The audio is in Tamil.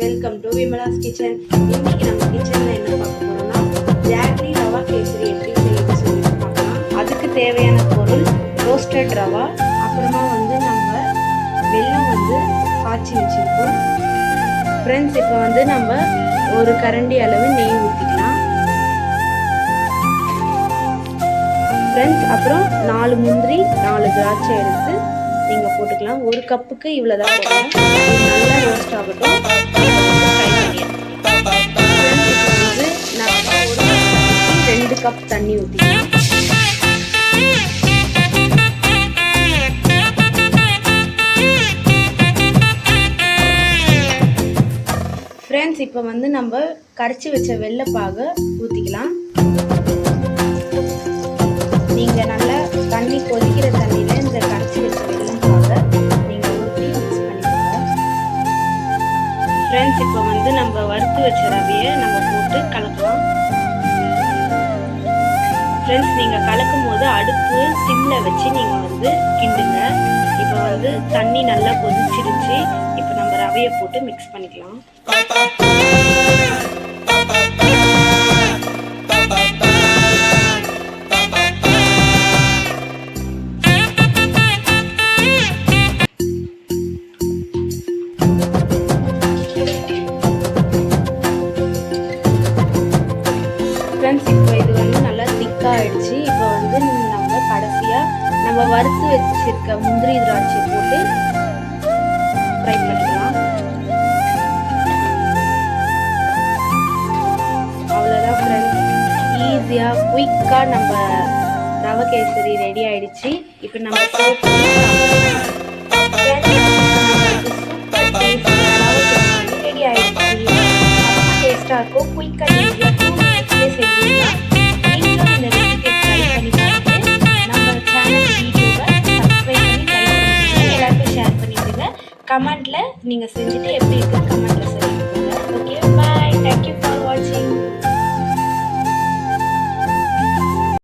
Welcome to Vimala's kitchen. இன்னைக்கு நம்ம கிச்சன்ல என்ன பார்க்க போறோம்னா ஜாக்ரி ரவா கேசரி எப்படி செய்யணும்னு சொல்லி பார்க்கலாம். அதுக்கு தேவையான பொருள் ரோஸ்டட் ரவா, அப்புறமா நம்ம வெல்லம் காய்ச்சி வச்சிருக்கோம். ஃப்ரெண்ட்ஸ், இப்போ நம்ம ஒரு கரண்டி அளவு நெய் ஊற்றிக்கலாம். ஃப்ரெண்ட்ஸ், அப்புறம் 4 முந்திரி 4 திராட்சை எடுத்து நீங்கள் போட்டுக்கலாம். ஒரு கப்புக்கு இவ்வளோதான் போடணும். நல்லா ரோஸ்ட் ஆகட்டும். நான் 2 கப் தண்ணி ஊற்றிக்கலாம். ஃப்ரெண்ட்ஸ், இப்போ நம்ம கரைச்சி வச்ச வெள்ளைப்பாகை ஊற்றிக்கலாம். நீங்கள் நல்லா தண்ணி கொதிக்கிற தண்ணியில் இந்த கரைச்சி வச்ச வெள்ளைப்பாகை நீங்கள் ஊற்றி மிக்ஸ் பண்ணிக்கோங்க. ஃப்ரெண்ட்ஸ், இப்போ நம்ம வறுத்து வச்ச ரவையை போட்டு கலக்கலாம். ஃப்ரெண்ட்ஸ், நீங்கள் கலக்கும் போது அடுப்பு சிம்மில் வச்சு நீங்கள் கிண்டுங்க. இப்போ தண்ணி நல்லா கொதிச்சிருச்சு. இப்போ நம்ம ரவையை போட்டு மிக்ஸ் பண்ணிக்கலாம். ஃப்ரெண்ட்ஸ், இப்போ இது நல்லா திக்காக ஆயிடுச்சு. இப்போ நம்ம கடைசியாக வறுத்து வச்சிருக்க முந்திரி திராட்சை போட்டு ஃப்ரை பண்ணிக்கலாம். அவ்வளோதான் ஃப்ரெண்ட்ஸ், ஈஸியாக குயிக்காக ரவை கேசரி ரெடி ஆயிடுச்சு. இப்போ நம்ம சர்வ் பண்ணிக்கலாம். ரெடி ஆயிடுச்சு. டேஸ்டாக இருக்கும். குயிக்காக ஈஸியாக 2 மினிட்ஸ்லேயே செஞ்சுக்கலாம். நீங்களும் இந்த ரெசிபி ட்ரை பண்ணி பார்த்துட்டு நம்ம சேனல் வீடியோவை சப்ஸ்கிரைப் பண்ணி லைக் பண்ணிவிடுங்க. எல்லாருக்கும் ஷேர் பண்ணிவிடுங்க. கமெண்ட்டில் நீங்கள் செஞ்சுட்டு எப்படி இருக்குன்னு கமெண்ட்டில் சொல்லிவிடுங்க. ஓகே, பாய். தேங்க்யூ.